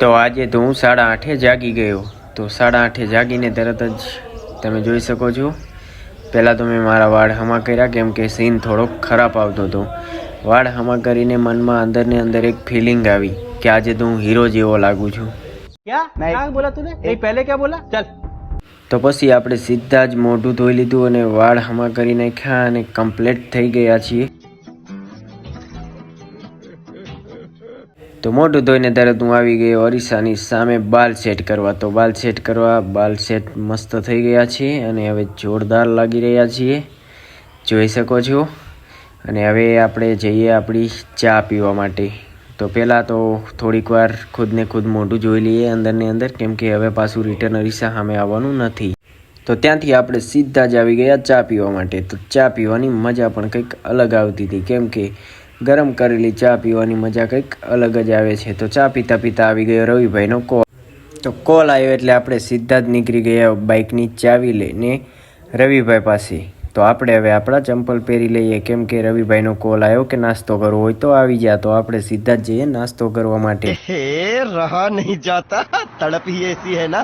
તો આજે તો હું 8:30 જાગી ગયો. તો 8:30 જાગીને તરત જ તમે જોઈ શકો છો. પહેલાં તો મેં મારા વાળ હમા કર્યા, કેમ કે સીન થોડોક ખરાબ આવતો હતો. વાળ હમા કરીને મનમાં અંદરને અંદર એક ફિલિંગ આવી કે આજે તો હું હીરો જેવો લાગુ છું. क्या बोला तूने? नहीं पहले क्या बोला? चल. તો પછી આપણે સીધા જ મોઢું ધોઈ લીધું અને વાળ હમા કરી નાખ્યા અને કમ્પ્લીટ થઈ ગયા છીએ. તો મોઢું ધોઈને તરત હું આવી ગયો અરીસાની સામે બાલ સેટ કરવા. તો બાલ સેટ મસ્ત થઈ ગયા છે અને હવે જોરદાર લાગી રહ્યા છીએ, જોઈ શકો છો. અને હવે આપણે જઈએ આપણી ચા પીવા માટે. તો પહેલાં તો થોડીક વાર ખુદને ખુદ મોઢું જોઈ લઈએ અંદરને અંદર, કેમ કે હવે પાછું રિટર્ન અરીસા સામે આવવાનું નથી. તો ત્યાંથી આપણે સીધા જ આવી ગયા ચા પીવા માટે. તો ચા પીવાની મજા પણ કંઈક અલગ આવતી હતી, કેમ કે ગરમ કરેલી ચા પીવાની મજા કંઈક અલગ જ આવે છે. તો ચા પીતા પીતા આવી ગયો રવિભાઈનો કોલ. તો કોલ આવ્યો એટલે આપણે સીધા જ નીકળી ગયા બાઇકની ચાવી લઈને રવિભાઈ પાસે. તો આપણે હવે આપણા ચંપલ પહેરી લઈએ, કેમ કે રવિભાઈનો કોલ આવ્યો કે નાસ્તો કરવો હોય તો આવી જા. તો આપણે સીધા જ જઈએ નાસ્તો કરવા માટે. रहा नहीं जाता, तड़प ही ऐसी है ना.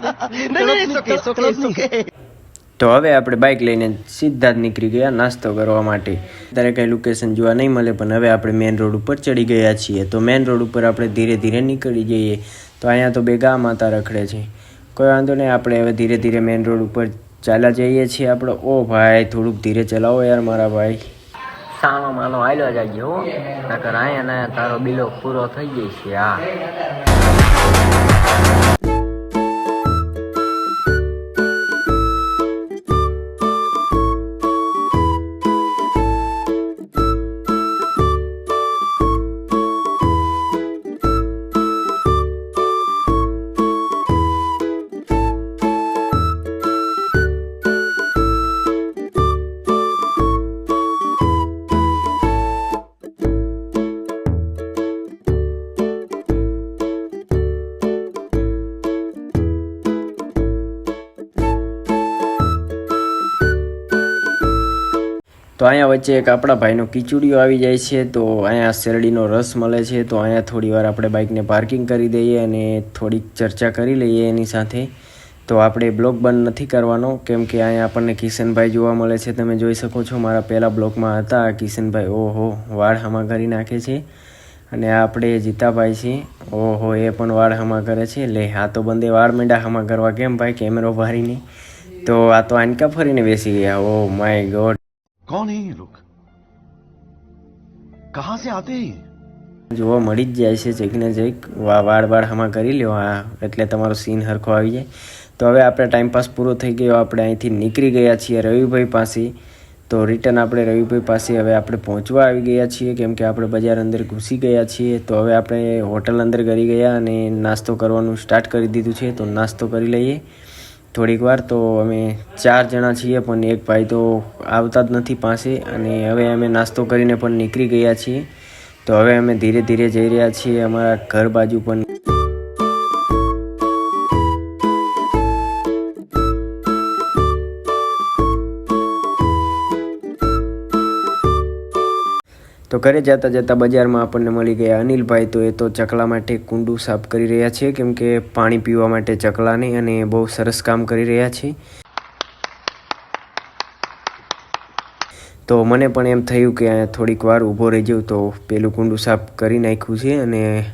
તો હવે આપણે બાઇક લઈને સીધા જ નીકળી ગયા નાસ્તો કરવા માટે. ત્યારે કંઈ લોકેશન જોવા નહીં મળે, પણ હવે આપણે મેઇન રોડ ઉપર ચડી ગયા છીએ. તો મેઇન રોડ ઉપર આપણે ધીરે ધીરે નીકળી જઈએ. તો અહીંયા તો બે ગા માતા રખડે છે, કોઈ વાંધો નહીં. આપણે હવે ધીરે ધીરે મેઇન રોડ ઉપર ચાલ્યા જઈએ છીએ આપણે. ઓ ભાઈ, થોડુંક ધીરે ચલાવો યાર મારા ભાઈ. સાનો માનો હાલ્યો જાય હો, નકર અહીંયા તારો બિલો પૂરો થઈ જાય છે. હા, તો અહીંયા વચ્ચે એક આપણા ભાઈનો કિચુડીઓ આવી જાય છે. તો અહીંયા શેરડીનો રસ મળે છે. તો અહીંયા થોડી વાર આપણે બાઇકને પાર્કિંગ કરી દઈએ અને થોડીક ચર્ચા કરી લઈએ એની સાથે. તો આપણે બ્લોગ બંધ નથી કરવાનો, કેમ કે અહીંયા આપણને કિશનભાઈ જોવા મળે છે. તમે જોઈ શકો છો, મારા પહેલાં બ્લોગમાં હતા કિશનભાઈ. ઓહો, વાળ હમા કરી નાખે છે. અને આપણે જીતાભાઈ છે, ઓહો, એ પણ વાળ હમા કરે છે. લે, આ તો બંને વાળ મીંડા હમા કરવા. કેમ ભાઈ, કેમેરો ભારીને? તો આ તો આનકા ફરીને બેસી ગયા. ઓ માય ગોડ, कौन है ये लोग, कहाँ से आते हैं? જોવા મળી જ જાય છે જઈને જઈક વાળ હમા કરી લ્યો. હા, એટલે તમારો સીન હરખો આવી જાય. તો હવે આપણે ટાઈમપાસ પૂરો થઈ ગયો. આપણે અહીંથી નીકળી ગયા છીએ રવિભાઈ પાસે. તો રિટર્ન આપણે રવિભાઈ પાસે હવે આપણે પહોંચવા આવી ગયા છીએ, કેમ કે આપણે બજાર અંદર ઘૂસી ગયા છીએ. તો હવે આપણે હોટલ અંદર કરી ગયા અને નાસ્તો કરવાનું સ્ટાર્ટ કરી દીધું છે. તો નાસ્તો કરી લઈએ થોડીક વાર. તો અમે 4 જણા છીએ, પણ એક ભાઈ તો આવતા જ નથી પાસે. અને હવે અમે નાસ્તો કરીને પણ નીકળી ગયા છીએ. તો હવે અમે ધીરે ધીરે જઈ રહ્યા છીએ અમારા ઘર બાજુ પણ. તો ઘરે જતાં જતાં બજારમાં આપણને મળી ગયા અનિલભાઈ. તો એ તો ચકલા માટે કુંડું સાફ કરી રહ્યા છે, કેમ કે પાણી પીવા માટે ચકલાને, અને બહુ સરસ કામ કરી રહ્યા છે. તો મને પણ એમ થયું કે થોડીક વાર ઊભો રહી જાઉં. તો પેલું કુંડું સાફ કરી નાખ્યું છે. અને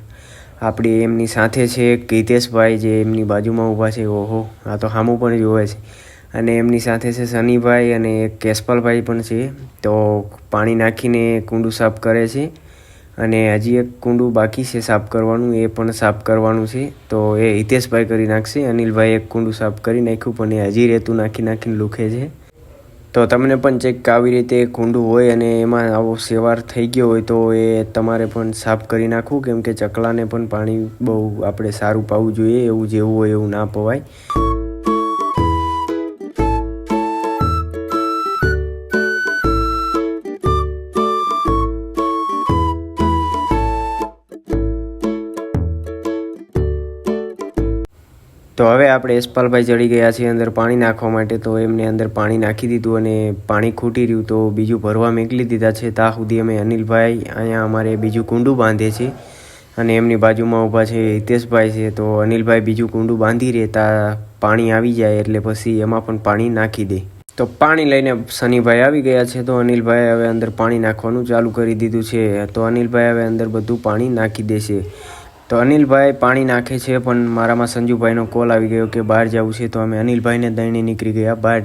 આપણી એમની સાથે છે હિતેશભાઈ, જે એમની બાજુમાં ઊભા છે. ઓહો, આ તો સામું પણ જોવે છે. અને એમની સાથે છે સનીભાઈ અને એક કેશપાલભાઈ પણ છે. તો પાણી નાખીને કુંડું સાફ કરે છે. અને હજી એક કુંડું બાકી છે સાફ કરવાનું, એ પણ સાફ કરવાનું છે. તો એ હિતેશભાઈ કરી નાખશે. અનિલભાઈ એક કુંડું સાફ કરી નાખ્યું, પણ એ હજી રેતું નાખીને લૂખે છે. તો તમને પણ ચેક આવી રીતે કુંડું હોય અને એમાં આવો સેવાર થઈ ગયો હોય તો એ તમારે પણ સાફ કરી નાખવું, કેમ કે ચકલાને પણ પાણી બહુ આપણે સારું પાવું જોઈએ. એવું જેવું હોય એવું ના પવાય. તો હવે આપણે યશપાલભાઈ ચડી ગયા છીએ અંદર પાણી નાખવા માટે. તો એમને અંદર પાણી નાખી દીધું અને પાણી ખૂટી રહ્યું તો બીજું ભરવા મોકલી દીધા છે. ત્યાં સુધી અમે અનિલભાઈ અહીંયા અમારે બીજું કુંડું બાંધે છે. અને એમની બાજુમાં ઊભા છે હિતેશભાઈ છે. તો અનિલભાઈ બીજું કુંડું બાંધી રહેતા પાણી આવી જાય એટલે પછી એમાં પણ પાણી નાખી દે. તો પાણી લઈને શનિભાઈ આવી ગયા છે. તો અનિલભાઈ હવે અંદર પાણી નાખવાનું ચાલુ કરી દીધું છે. તો અનિલભાઈ હવે અંદર બધું પાણી નાખી દેશે. તો અનિલભાઈ પાણી નાખે છે પણ મારામાં સંજુભાઈનો કોલ આવી ગયો કે બહાર જવું છે. તો અમે અનિલભાઈને દઈને નીકળી ગયા બહાર,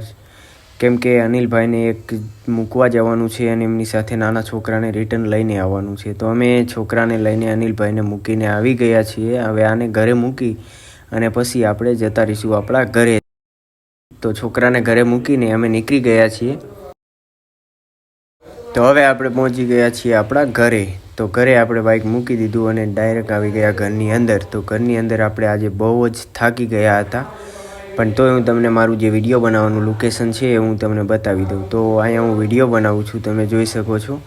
કેમ કે અનિલભાઈને એક મૂકવા જવાનું છે અને એમની સાથે નાના છોકરાને રિટર્ન લઈને આવવાનું છે. તો અમે છોકરાને લઈને અનિલભાઈને મૂકીને આવી ગયા છીએ. હવે આને ઘરે મૂકી અને પછી આપણે જતા રહીશું આપણા ઘરે. તો છોકરાને ઘરે મૂકીને અમે નીકળી ગયા છીએ. તો હવે આપણે પહોંચી ગયા છીએ આપણા ઘરે. તો ઘરે આપણે બાઇક મૂકી દીધું અને ડાયરેક્ટ આવી ગયા ઘરની અંદર. તો ઘરની અંદર આપણે આજે બહુ જ થાકી ગયા હતા, પણ તોય હું તમને મારું જે વિડીયો બનાવવાનું લોકેશન છે એ હું તમને બતાવી દઉં. તો અહીંયા હું વિડીયો બનાવું છું, તમે જોઈ શકો છો.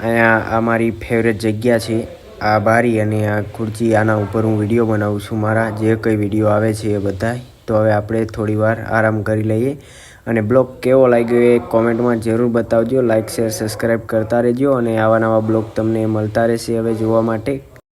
અહીંયા આ મારી ફેવરેટ જગ્યા છે, આ બારી અને આ ખુરચી, આના ઉપર હું વિડીયો બનાવું છું મારા જે કંઈ વિડીયો આવે છે એ બધાય. તો હવે આપણે થોડી વાર આરામ કરી લઈએ અને બ્લોગ કેવો લાગ્યો એ કોમેન્ટમાં જરૂર બતાવજો. લાઇક શેર સબસ્ક્રાઈબ કરતા રહેજો અને આવા નવા બ્લોગ તમને મળતા રહેશે હવે જોવા માટે.